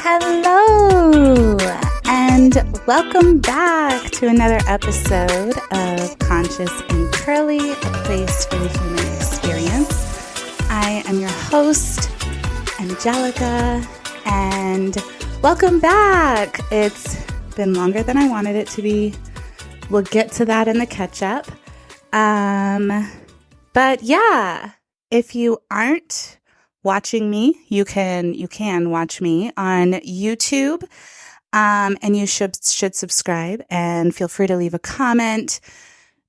Hello, and welcome back to another episode of Conscious and Curly, a place for the human experience. I am your host, Angelica, and welcome back. It's been longer than I wanted it to be. We'll get to that in the catch-up. But yeah, if you aren't watching me, you can watch me on YouTube, and you should subscribe and feel free to leave a comment,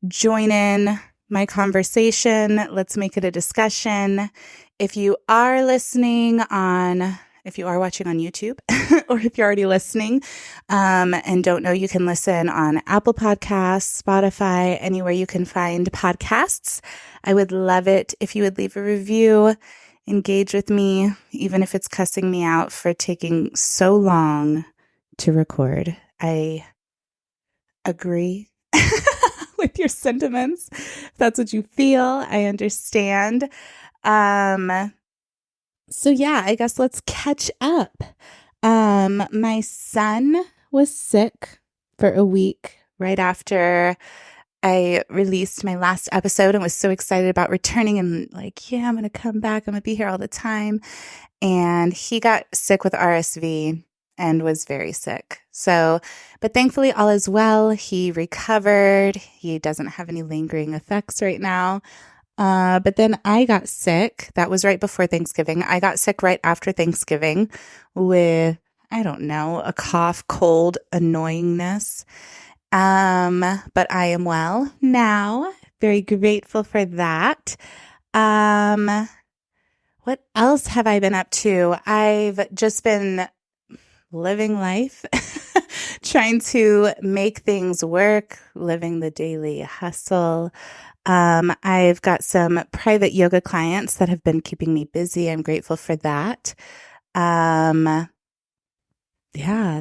join in my conversation. Let's make it a discussion. If you are watching on YouTube, or if you're already listening and don't know, you can listen on Apple Podcasts, Spotify, anywhere you can find podcasts. I would love it if you would leave a review. Engage with me, even if it's cussing me out for taking so long to record. I agree with your sentiments. If that's what you feel, I understand. So yeah, I guess let's catch up. My son was sick for a week right after I released my last episode and was so excited about returning and like, yeah, I'm going to come back. I'm going to be here all the time. And he got sick with RSV and was very sick. So, but thankfully all is well. He recovered. He doesn't have any lingering effects right now. But then I got sick. That was right before Thanksgiving. I got sick right after Thanksgiving with, I don't know, a cough, cold, annoyingness. But I am well now. Very grateful for that. What else have I been up to? I've just been living life, trying to make things work, living the daily hustle. I've got some private yoga clients that have been keeping me busy. I'm grateful for that. Yeah,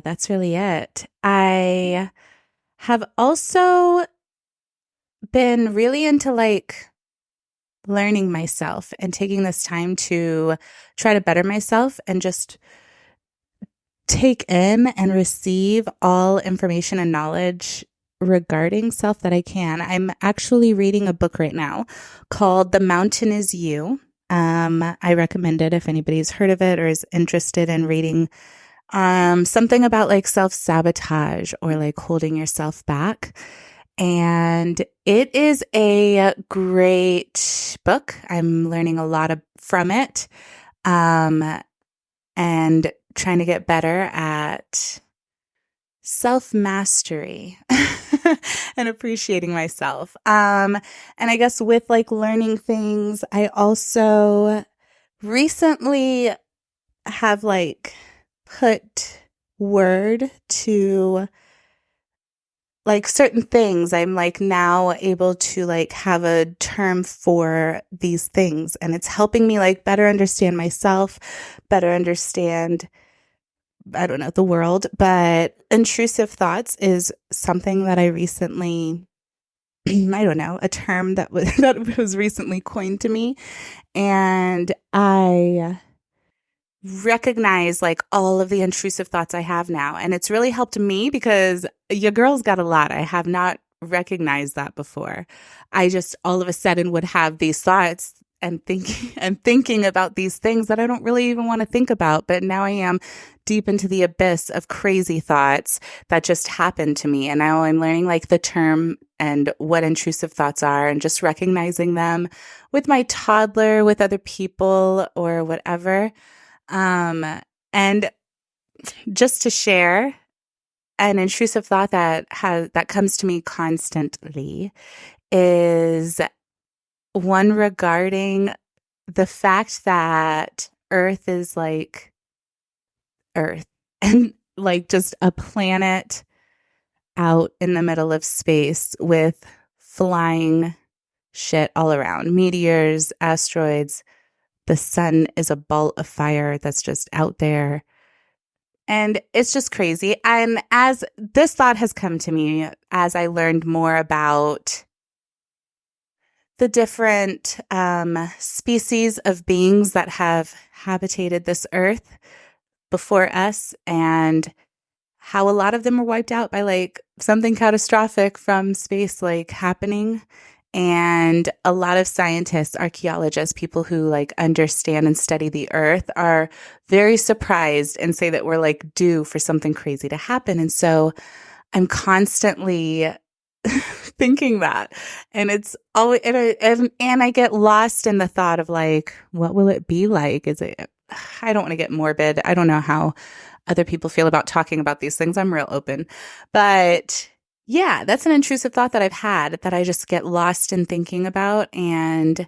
that's really it. I have also been really into like learning myself and taking this time to try to better myself and just take in and receive all information and knowledge regarding self that I can. I'm actually reading a book right now called The Mountain Is You. I recommend it if anybody's heard of it or is interested in reading something about like self-sabotage or like holding yourself back. And it is a great book. I'm learning a lot from it, and trying to get better at self-mastery and appreciating myself. And I guess with like learning things, I also recently have like put word to like certain things. I'm like now able to like have a term for these things, and it's helping me like better understand myself, better understand, I don't know, the world. But intrusive thoughts is something that I recently, I don't know, a term that was recently coined to me, and I recognize like all of the intrusive thoughts I have now. And it's really helped me because your girl's got a lot. I have not recognized that before. I just all of a sudden would have these thoughts and thinking about these things that I don't really even want to think about. But now I am deep into the abyss of crazy thoughts that just happened to me. And now I'm learning like the term and what intrusive thoughts are and just recognizing them with my toddler, with other people or whatever. And just to share an intrusive thought that comes to me constantly is one regarding the fact that Earth is like Earth and like just a planet out in the middle of space with flying shit all around, meteors, asteroids. The sun is a ball of fire that's just out there. And it's just crazy. And as this thought has come to me, as I learned more about the different species of beings that have habitated this earth before us and how a lot of them were wiped out by like something catastrophic from space like happening. And a lot of scientists, archaeologists, people who like understand and study the earth are very surprised and say that we're like due for something crazy to happen. And so I'm constantly thinking that. And it's always, and I get lost in the thought of like, what will it be like? I don't want to get morbid. I don't know how other people feel about talking about these things. I'm real open. But yeah, that's an intrusive thought that I've had that I just get lost in thinking about. And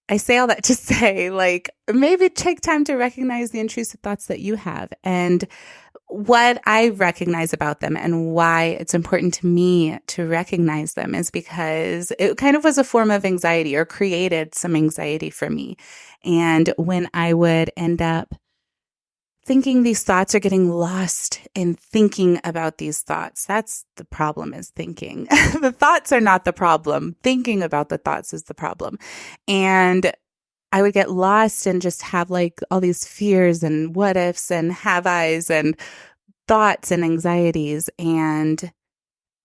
I say all that to say, like, maybe take time to recognize the intrusive thoughts that you have and what I recognize about them and why it's important to me to recognize them is because it kind of was a form of anxiety or created some anxiety for me. And when I would end up thinking these thoughts or getting lost in thinking about these thoughts. That's the problem is thinking. The thoughts are not the problem. Thinking about the thoughts is the problem. And I would get lost and just have like all these fears and what ifs and have I's and thoughts and anxieties. And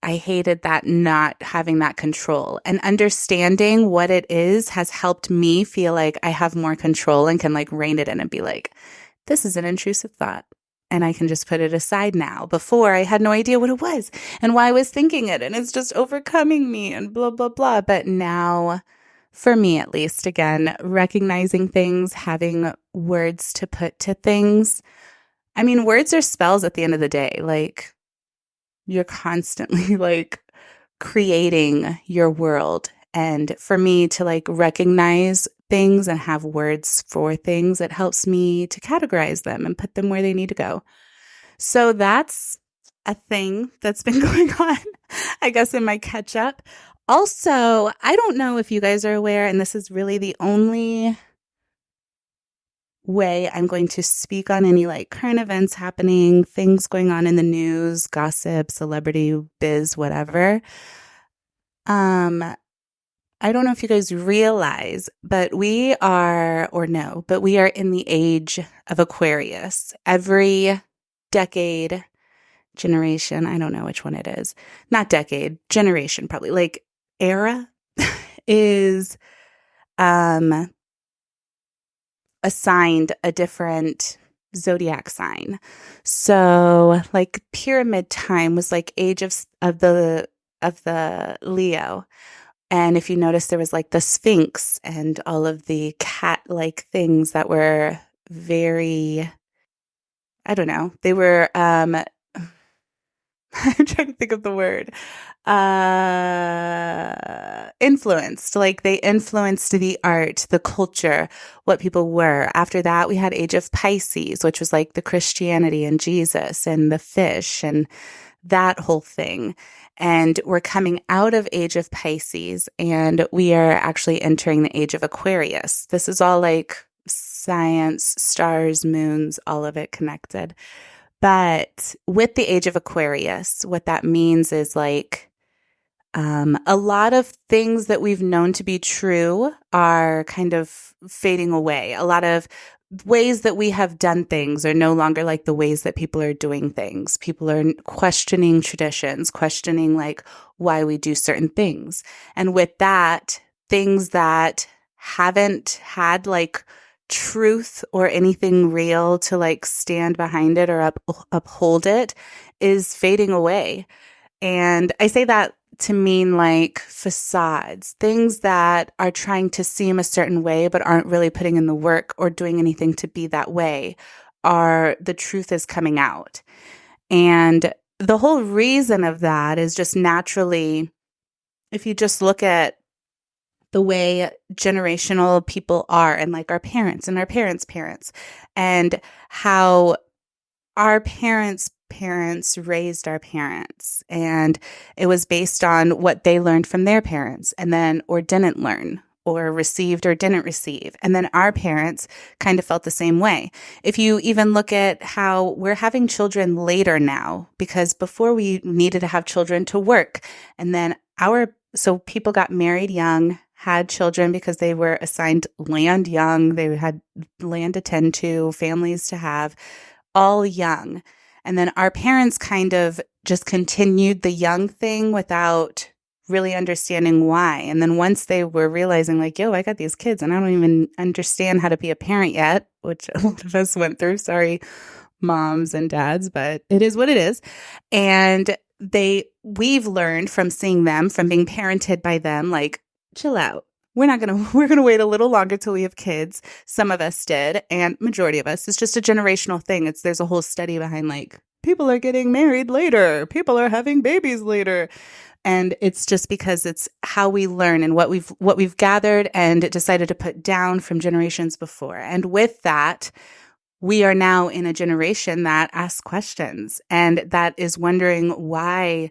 I hated that not having that control, and understanding what it is has helped me feel like I have more control and can like rein it in and be like, this is an intrusive thought and I can just put it aside now. Before I had no idea what it was and why I was thinking it. And it's just overcoming me and blah, blah, blah. But now, for me at least, again, recognizing things, having words to put to things. I mean, words are spells at the end of the day. Like you're constantly like creating your world. And for me to like recognize things and have words for things, it helps me to categorize them and put them where they need to go. So that's a thing that's been going on, I guess, in my catch up. Also, I don't know if you guys are aware, and this is really the only way I'm going to speak on any like current events happening, things going on in the news, gossip, celebrity, biz, whatever. I don't know if you guys realize, but we are in the age of Aquarius. Every decade, generation, I don't know which one it is. Not decade, generation probably, like era is assigned a different zodiac sign. So like pyramid time was like age of the Leo. And if you notice, there was like the Sphinx and all of the cat-like things that were very, I don't know, they were, I'm trying to think of the word, influenced, like they influenced the art, the culture, what people were. After that, we had Age of Pisces, which was like the Christianity and Jesus and the fish and that whole thing. And we're coming out of Age of Pisces and we are actually entering the Age of Aquarius. This is all like science, stars, moons, all of it connected. But with the Age of Aquarius, what that means is like a lot of things that we've known to be true are kind of fading away. A lot of ways that we have done things are no longer like the ways that people are doing things. People are questioning traditions, questioning like why we do certain things. And with that, things that haven't had like truth or anything real to like stand behind it or uphold it is fading away. And I say that to mean like facades, things that are trying to seem a certain way but aren't really putting in the work or doing anything to be that way, are the truth is coming out. And the whole reason of that is just naturally, if you just look at the way generational people are and like our parents and our parents' parents and how our parents' parents raised our parents, and it was based on what they learned from their parents and then or didn't learn or received or didn't receive. And then our parents kind of felt the same way. If you even look at how we're having children later now, because before we needed to have children to work, and then so people got married young, had children because they were assigned land young, they had land to tend to, families to have, all young. And then our parents kind of just continued the young thing without really understanding why. And then once they were realizing like, yo, I got these kids and I don't even understand how to be a parent yet, which a lot of us went through. Sorry, moms and dads, but it is what it is. And we've learned from seeing them, from being parented by them, like, chill out. We're going to wait a little longer till we have kids. Some of us did, and majority of us. It's just a generational thing. There's a whole study behind like, people are getting married later. People are having babies later. And it's just because it's how we learn and what we've gathered and decided to put down from generations before. And with that, we are now in a generation that asks questions and that is wondering, why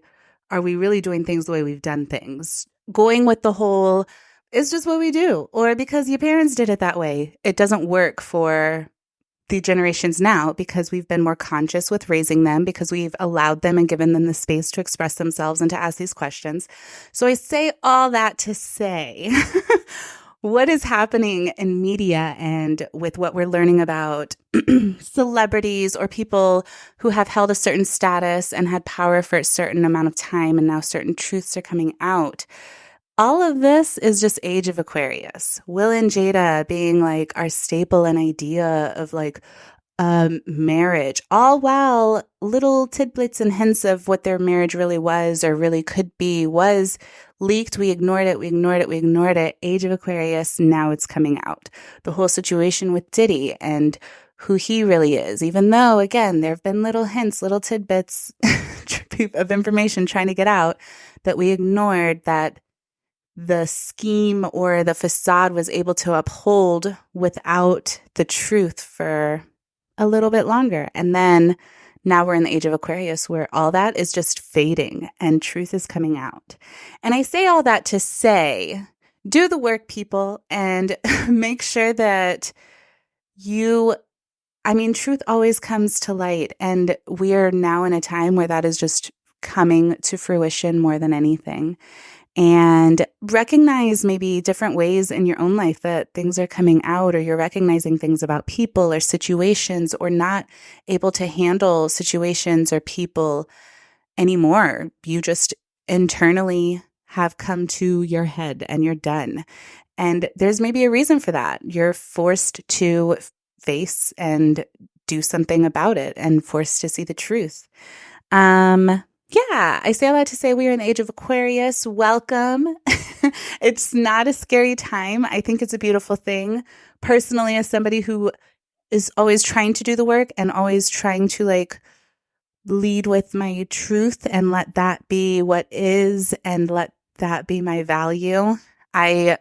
are we really doing things the way we've done things? Going with the whole, it's just what we do, or because your parents did it that way. It doesn't work for the generations now because we've been more conscious with raising them, because we've allowed them and given them the space to express themselves and to ask these questions. So I say all that to say what is happening in media and with what we're learning about celebrities or people who have held a certain status and had power for a certain amount of time, and now certain truths are coming out. All of this is just Age of Aquarius. Will and Jada being like our staple and idea of like marriage, all while little tidbits and hints of what their marriage really was or really could be was leaked. We ignored it. Age of Aquarius, now it's coming out. The whole situation with Diddy and who he really is, even though, again, there have been little hints, little tidbits of information trying to get out that we ignored, that the scheme or the facade was able to uphold without the truth for a little bit longer. And then now we're in the Age of Aquarius where all that is just fading and truth is coming out. And I say all that to say, do the work, people, and make sure that truth always comes to light. And we are now in a time where that is just coming to fruition more than anything. And recognize maybe different ways in your own life that things are coming out, or you're recognizing things about people or situations, or not able to handle situations or people anymore. You just internally have come to your head and you're done. And there's maybe a reason for that. You're forced to face and do something about it and forced to see the truth. Yeah, I say all that to say we are in the Age of Aquarius. Welcome. It's not a scary time. I think it's a beautiful thing. Personally, as somebody who is always trying to do the work and always trying to like lead with my truth and let that be what is and let that be my value. I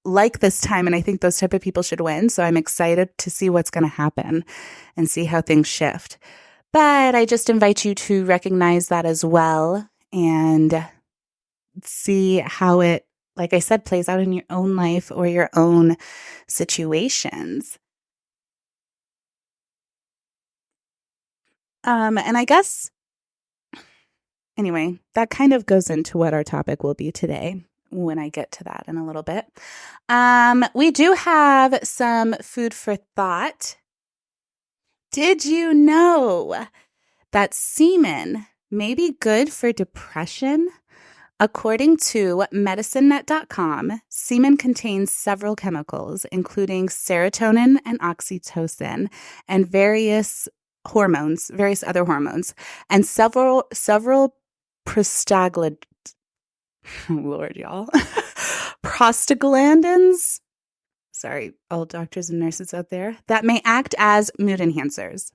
like this time, and I think those type of people should win. So I'm excited to see what's going to happen and see how things shift. But I just invite you to recognize that as well and see how it, like I said, plays out in your own life or your own situations. And I guess, anyway, that kind of goes into what our topic will be today when I get to that in a little bit. We do have some food for thought. Did you know that semen may be good for depression? According to medicinenet.com, semen contains several chemicals, including serotonin and oxytocin, and various other hormones, and several prostaglandins. Lord, y'all. Prostaglandins. Sorry, all doctors and nurses out there, that may act as mood enhancers.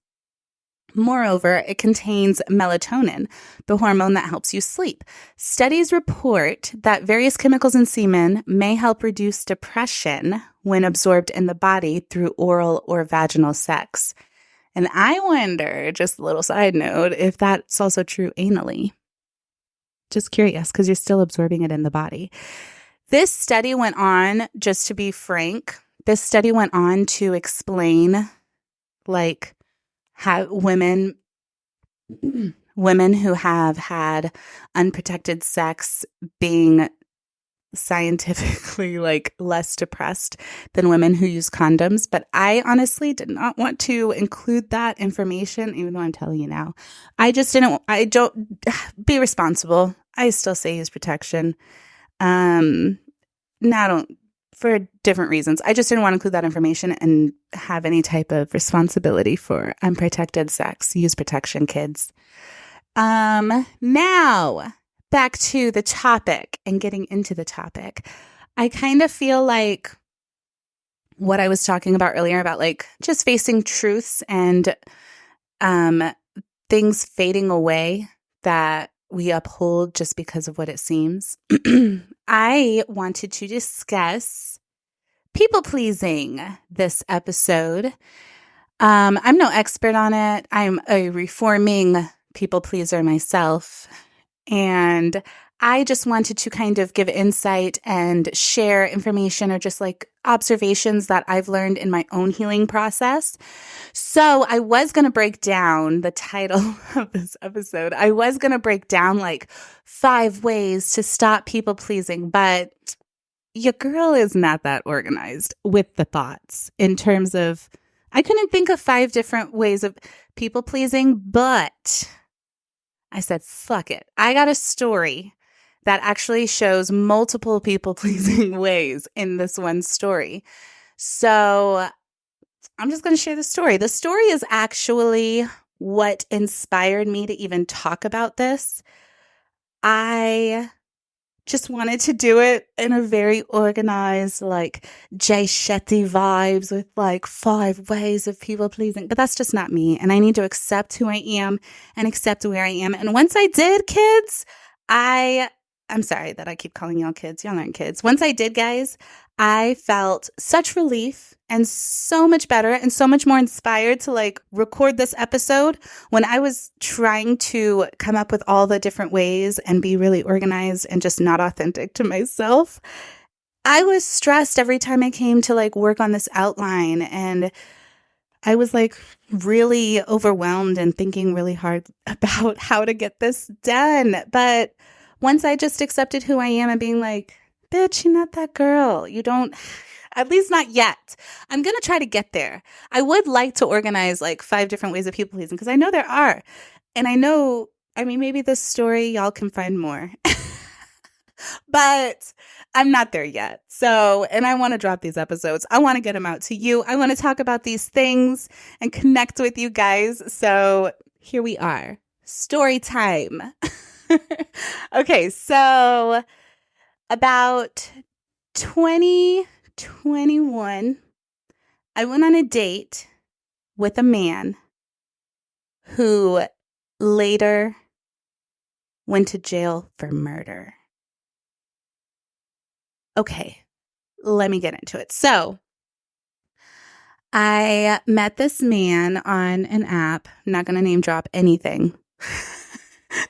Moreover, it contains melatonin, the hormone that helps you sleep. Studies report that various chemicals in semen may help reduce depression when absorbed in the body through oral or vaginal sex. And I wonder, just a little side note, if that's also true anally. Just curious, because you're still absorbing it in the body. This study went on, just to be frank, to explain like how women who have had unprotected sex being scientifically like less depressed than women who use condoms. But I honestly did not want to include that information, even though I'm telling you now. I don't be responsible. I still say use protection. Now I don't, for different reasons. I just didn't want to include that information and have any type of responsibility for unprotected sex. Use protection, kids. Now back to the topic and getting into the topic. I kind of feel like what I was talking about earlier about like just facing truths and things fading away that we uphold just because of what it seems. I wanted to discuss people pleasing this episode. I'm no expert on it. I'm a reforming people pleaser myself. And I just wanted to kind of give insight and share information or just like observations that I've learned in my own healing process. So I was going to break down the title of this episode. I was going to break down like 5 ways to stop people pleasing, but your girl is not that organized with the thoughts in terms of, I couldn't think of 5 different ways of people pleasing, but I said, fuck it. I got a story that actually shows multiple people-pleasing ways in this one story. So I'm just going to share the story. The story is actually what inspired me to even talk about this. I just wanted to do it in a very organized, like Jay Shetty vibes with like 5 ways of people pleasing. But that's just not me. And I need to accept who I am and accept where I am. And once I did, kids, I'm sorry that I keep calling y'all kids. Y'all aren't kids. Once I did, guys, I felt such relief and so much better and so much more inspired to like record this episode when I was trying to come up with all the different ways and be really organized and just not authentic to myself. I was stressed every time I came to like work on this outline, and I was like really overwhelmed and thinking really hard about how to get this done. But once I just accepted who I am and being like, bitch, you're not that girl. You don't, at least not yet. I'm going to try to get there. I would like to organize like 5 different ways of people pleasing because I know there are. And I know, I mean, maybe this story, y'all can find more. But I'm not there yet. So, and I want to drop these episodes. I want to get them out to you. I want to talk about these things and connect with you guys. So here we are. Story time. Okay, so about 2021, I went on a date with a man who later went to jail for murder. Okay, let me get into it. So I met this man on an app. I'm not going to name drop anything.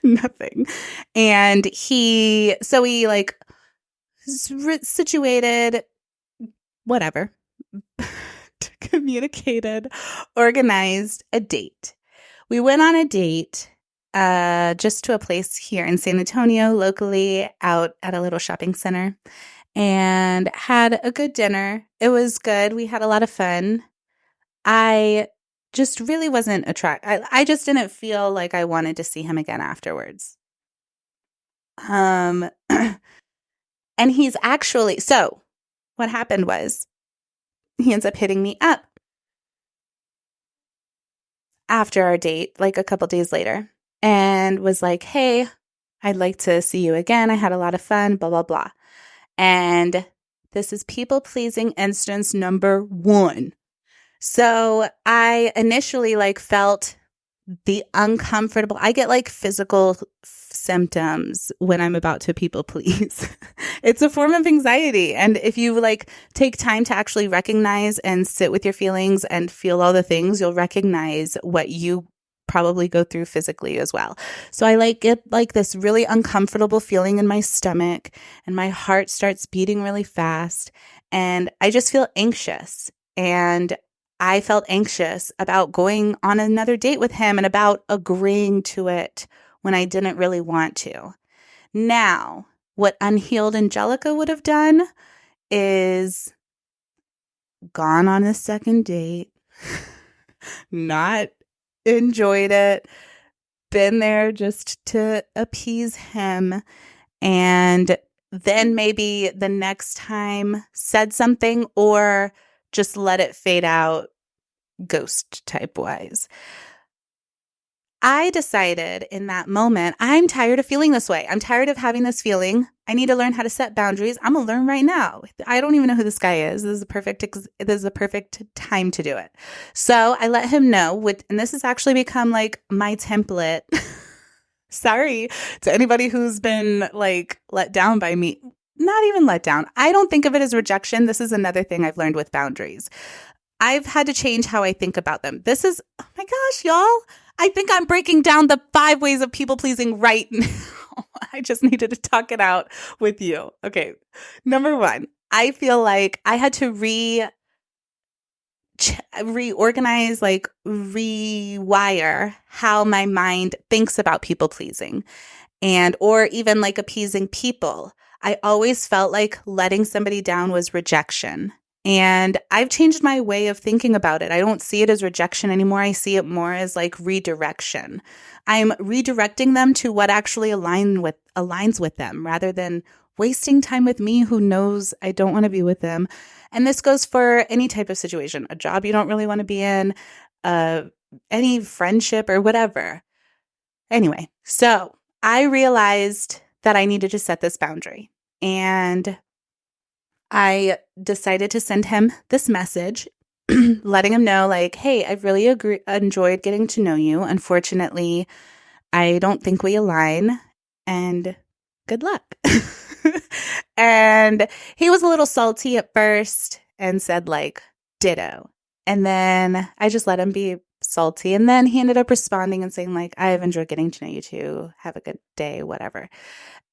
Nothing. And he like situated, whatever, communicated, organized a date. We went on a date just to a place here in San Antonio, locally, out at a little shopping center, and had a good dinner. It was good. We had a lot of fun. I just really wasn't attracted. I just didn't feel like I wanted to see him again afterwards. And he's actually, so what happened was he ends up hitting me up after our date, like a couple days later, and was like, hey, I'd like to see you again. I had a lot of fun, blah, blah, blah. And this is people-pleasing instance number 1. So I initially like felt the uncomfortable. I get like physical symptoms when I'm about to people please. It's a form of anxiety. And if you like take time to actually recognize and sit with your feelings and feel all the things, you'll recognize what you probably go through physically as well. So I like get like this really uncomfortable feeling in my stomach, and my heart starts beating really fast, and I just feel anxious. And I felt anxious about going on another date with him and about agreeing to it when I didn't really want to. Now, What unhealed Angelica would have done is gone on a second date, not enjoyed it, been there just to appease him, and then maybe the next time said something or just let it fade out ghost type wise. I decided in that moment, I'm tired of feeling this way. I'm tired of having this feeling. I need to learn how to set boundaries. I'm going to learn right now. I don't even know who this guy is. This is a perfect time to do it. So I let him know, and this has actually become like my template. Sorry to anybody who's been like let down by me. Not even let down. I don't think of it as rejection. This is another thing I've learned with boundaries. I've had to change how I think about them. This is, oh my gosh, y'all. I think I'm breaking down the 5 ways of people pleasing right now. I just needed to talk it out with you. Okay. Number 1, I feel like I had to reorganize, like rewire how my mind thinks about people pleasing or even like appeasing people. I always felt like letting somebody down was rejection. And I've changed my way of thinking about it. I don't see it as rejection anymore. I see it more as like redirection. I'm redirecting them to what actually aligns with them rather than wasting time with me who knows I don't want to be with them. And this goes for any type of situation, a job you don't really want to be in, any friendship or whatever. Anyway, so I realized that I needed to set this boundary. And I decided to send him this message, letting him know, like, hey, I've really enjoyed getting to know you. Unfortunately, I don't think we align, and good luck. And he was a little salty at first and said, like, ditto. And then I just let him be salty. And then he ended up responding and saying, like, I've enjoyed getting to know you too. Have a good day, whatever.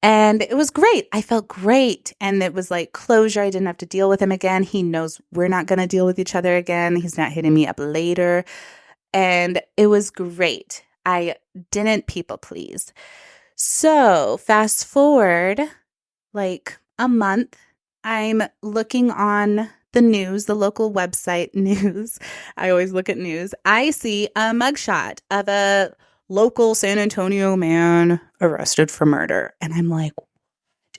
And it was great. I felt great. And it was like closure. I didn't have to deal with him again. He knows we're not going to deal with each other again. He's not hitting me up later. And it was great. I didn't people please. So fast forward like a month, I'm looking on the news, the local website news. I always look at news. I see a mugshot of a local San Antonio man arrested for murder. And I'm like,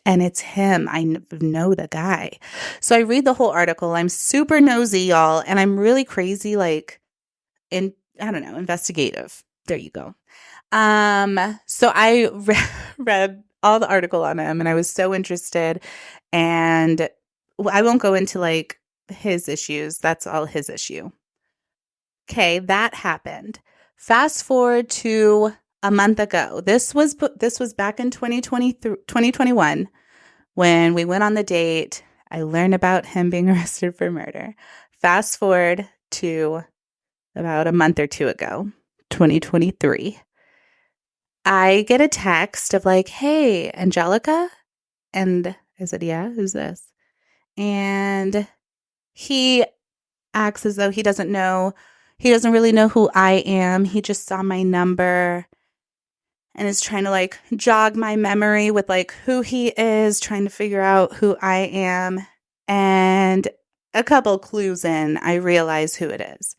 and it's him. I know the guy. So I read the whole article. I'm super nosy, y'all. And I'm really crazy, like, investigative. There you go. So I read all the article on him and I was so interested. And I won't go into like his issues. That's all his issue. Okay, that happened. Fast forward to a month ago. This was back in 2021 when we went on the date. I learned about him being arrested for murder. Fast forward to about a month or two ago, 2023. I get a text of like, hey, Angelica? And I said, yeah, who's this? And he acts as though he doesn't really know who I am. He just saw my number and is trying to like jog my memory with like who he is, trying to figure out who I am. And a couple clues in, I realize who it is.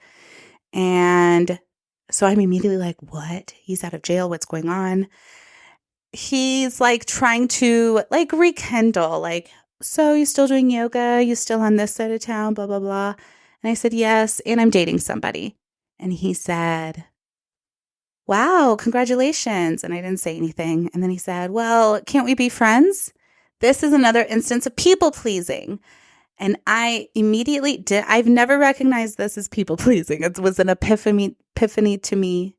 And so I'm immediately like, what? He's out of jail. What's going on? He's like trying to like rekindle, like, so you still doing yoga? You still on this side of town? Blah, blah, blah. And I said, yes. And I'm dating somebody. And he said, wow, congratulations. And I didn't say anything. And then he said, well, can't we be friends? This is another instance of people pleasing. And I immediately did. I've never recognized this as people pleasing. It was an epiphany to me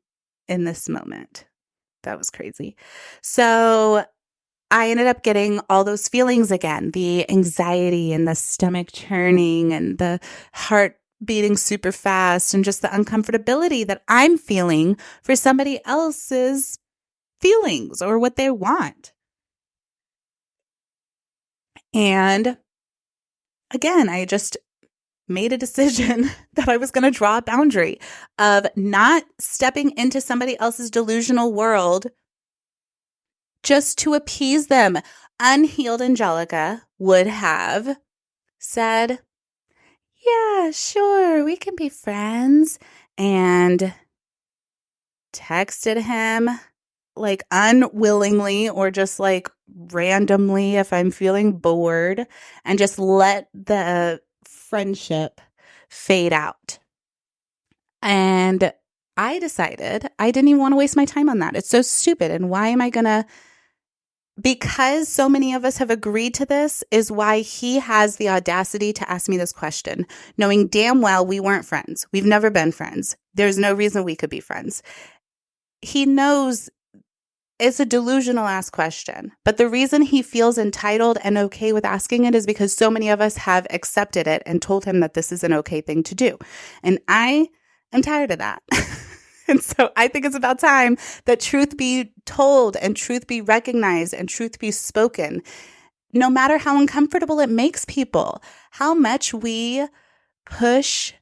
in this moment. That was crazy. So I ended up getting all those feelings again, the anxiety and the stomach churning and the heart beating super fast and just the uncomfortability that I'm feeling for somebody else's feelings or what they want. And again, I just made a decision that I was going to draw a boundary of not stepping into somebody else's delusional world just to appease them. unhealed Angelica would have said, yeah, sure, we can be friends, and texted him like unwillingly or just like randomly if I'm feeling bored, and just let the friendship fade out. And I decided I didn't even want to waste my time on that. It's so stupid. And why am I going to? Because so many of us have agreed to this is why he has the audacity to ask me this question, knowing damn well we weren't friends. We've never been friends. There's no reason we could be friends. He knows it's a delusional ass question, but the reason he feels entitled and okay with asking it is because so many of us have accepted it and told him that this is an okay thing to do. And I am tired of that. And so I think it's about time that truth be told and truth be recognized and truth be spoken, no matter how uncomfortable it makes people. How much we push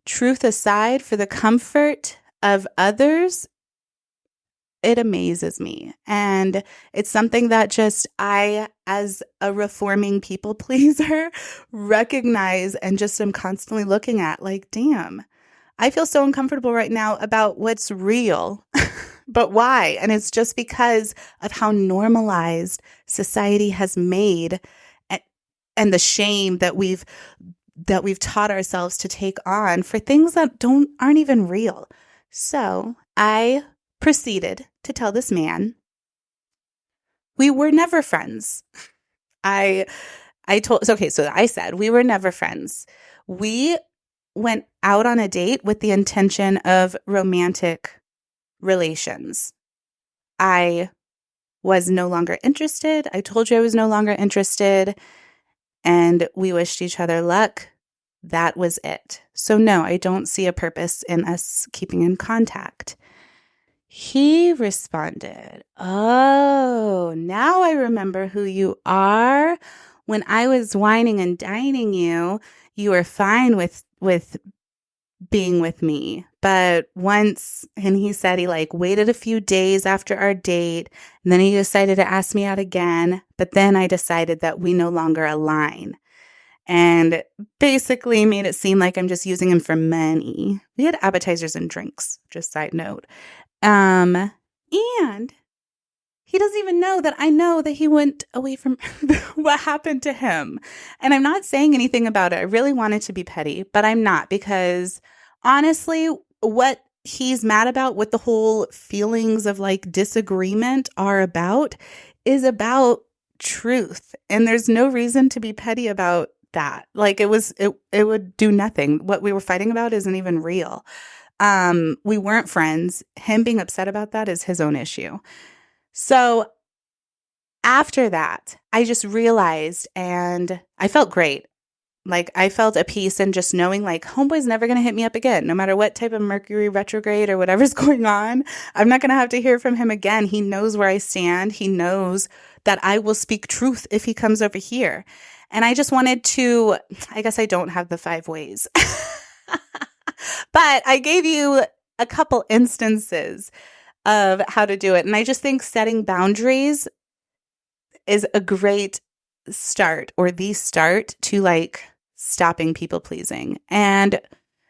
truth aside for the comfort of others, it amazes me. And it's something that just I, as a reforming people pleaser, recognize and just am constantly looking at like, damn, I feel so uncomfortable right now about what's real, but why? And it's just because of how normalized society has made and the shame that we've taught ourselves to take on for things that aren't even real. So I proceeded to tell this man we were never friends. I said we were never friends. We went out on a date with the intention of romantic relations. I was no longer interested. I told you I was no longer interested, and we wished each other luck. That was it. So no, I don't see a purpose in us keeping in contact. He responded, oh, now I remember who you are. When I was whining and dining you, you were fine with being with me. But once, and he said he like waited a few days after our date, and then he decided to ask me out again. But then I decided that we no longer align, and basically made it seem like I'm just using him for money. We had appetizers and drinks, just side note. And he doesn't even know that I know that he went away from what happened to him. And I'm not saying anything about it. I really wanted to be petty, but I'm not, because honestly, what he's mad about, what the whole feelings of like disagreement are about, is about truth. And there's no reason to be petty about that. Like it would do nothing. What we were fighting about isn't even real. We weren't friends. Him being upset about that is his own issue. So after that, I just realized, and I felt great. Like I felt at peace in just knowing like homeboy's never going to hit me up again, no matter what type of Mercury retrograde or whatever's going on. I'm not going to have to hear from him again. He knows where I stand. He knows that I will speak truth if he comes over here. And I just wanted to, I guess I don't have the 5 ways, but I gave you a couple instances of how to do it. And I just think setting boundaries is a great start, or the start to like stopping people pleasing. And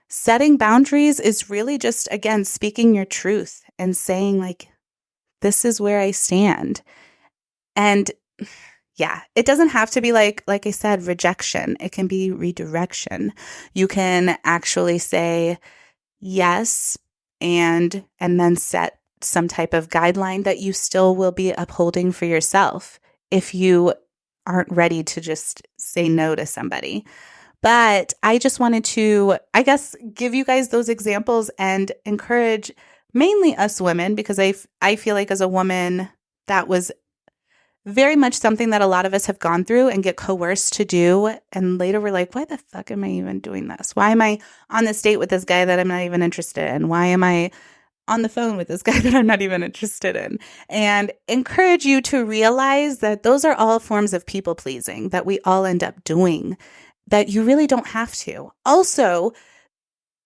setting boundaries is really just, again, speaking your truth and saying like, this is where I stand. And yeah, it doesn't have to be like I said, rejection. It can be redirection. You can actually say yes and then set some type of guideline that you still will be upholding for yourself if you aren't ready to just say no to somebody. But I just wanted to, I guess, give you guys those examples and encourage mainly us women, because I feel like as a woman, that was very much something that a lot of us have gone through and get coerced to do. And later we're like, why the fuck am I even doing this? Why am I on this date with this guy that I'm not even interested in? Why am I on the phone with this guy that I'm not even interested in? And encourage you to realize that those are all forms of people pleasing that we all end up doing, that you really don't have to. Also,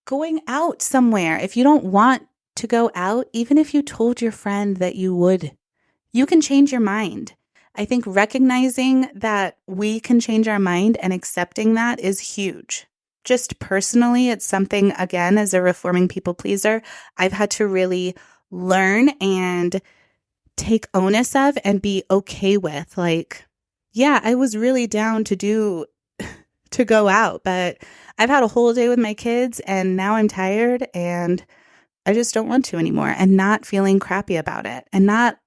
going out somewhere, if you don't want to go out, even if you told your friend that you would, you can change your mind. I think recognizing that we can change our mind and accepting that is huge. Just personally, it's something, again, as a reforming people pleaser, I've had to really learn and take onus of and be okay with. Like, yeah, I was really down to go out, but I've had a whole day with my kids and now I'm tired and I just don't want to anymore, and not feeling crappy about it and not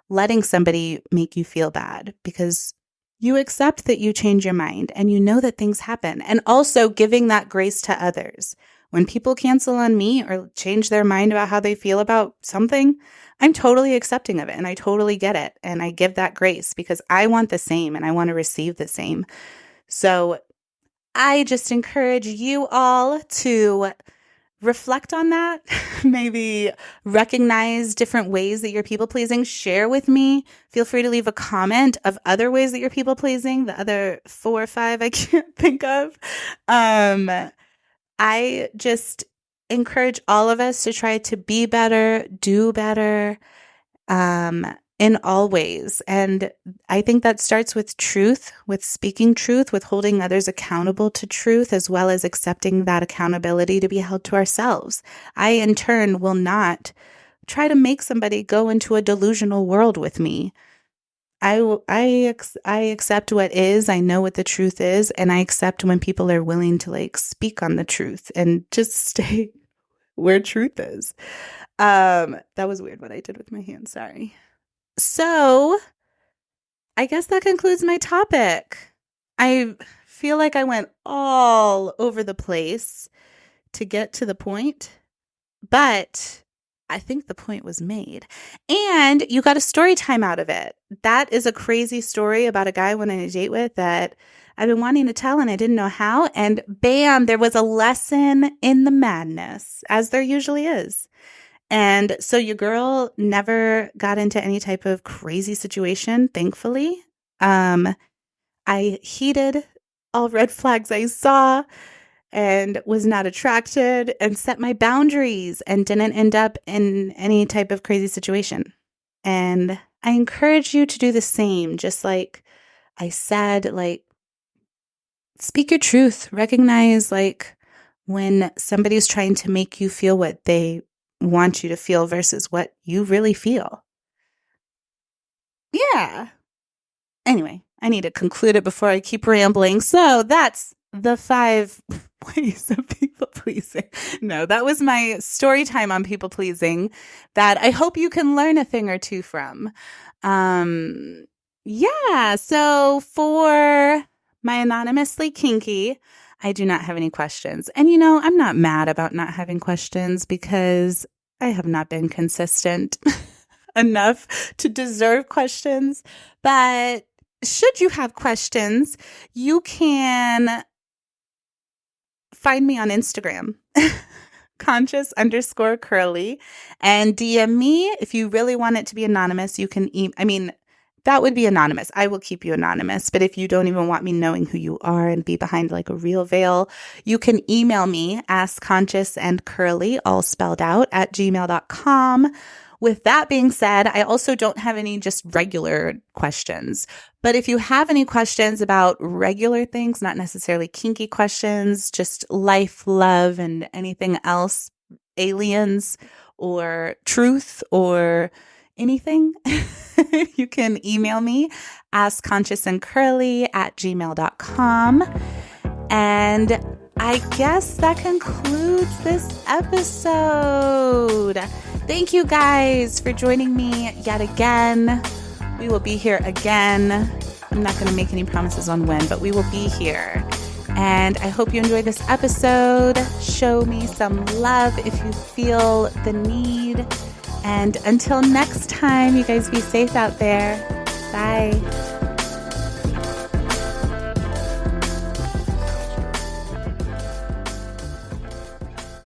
letting somebody make you feel bad, because you accept that you change your mind and you know that things happen. And also giving that grace to others. When people cancel on me or change their mind about how they feel about something, I'm totally accepting of it and I totally get it. And I give that grace because I want the same and I want to receive the same. So I just encourage you all to reflect on that, maybe recognize different ways that you're people pleasing. Share with me. Feel free to leave a comment of other ways that you're people pleasing, the other 4 or 5 I can't think of. I just encourage all of us to try to be better, do better, in all ways. And I think that starts with truth, with speaking truth, with holding others accountable to truth, as well as accepting that accountability to be held to ourselves. I, in turn, will not try to make somebody go into a delusional world with me. I accept what is. I know what the truth is, and I accept when people are willing to speak on the truth and just stay where truth is. That was weird what I did with my hand. Sorry. So I guess that concludes my topic. I feel like I went all over the place to get to the point, but I think the point was made. And you got a story time out of it. That is a crazy story about a guy I went on a date with that I've been wanting to tell and I didn't know how. And bam, there was a lesson in the madness, as there usually is. And so your girl never got into any type of crazy situation, thankfully. I heeded all red flags I saw and was not attracted and set my boundaries and didn't end up in any type of crazy situation. And I encourage you to do the same. Just like I said, speak your truth. Recognize when somebody's trying to make you feel what they want you to feel versus what you really feel. Yeah. Anyway, I need to conclude it before I keep rambling. So that's the 5 ways of people pleasing. No, that was my story time on people pleasing that I hope you can learn a thing or two from. Yeah. So for my anonymously kinky, I do not have any questions. And I'm not mad about not having questions because I have not been consistent enough to deserve questions. But should you have questions, you can find me on Instagram, conscious_curly, and DM me. If you really want it to be anonymous, you can that would be anonymous. I will keep you anonymous. But if you don't even want me knowing who you are and be behind a real veil, you can email me, askconsciousandcurly, all spelled out, @gmail.com. With that being said, I also don't have any just regular questions. But if you have any questions about regular things, not necessarily kinky questions, just life, love, and anything else, aliens or truth or anything, you can email me, askconsciousandcurly @gmail.com. And I guess that concludes this episode. Thank you guys for joining me yet again. We will be here again. I'm not going to make any promises on when, but we will be here. And I hope you enjoyed this episode. Show me some love if you feel the need. And until next time, you guys be safe out there. Bye.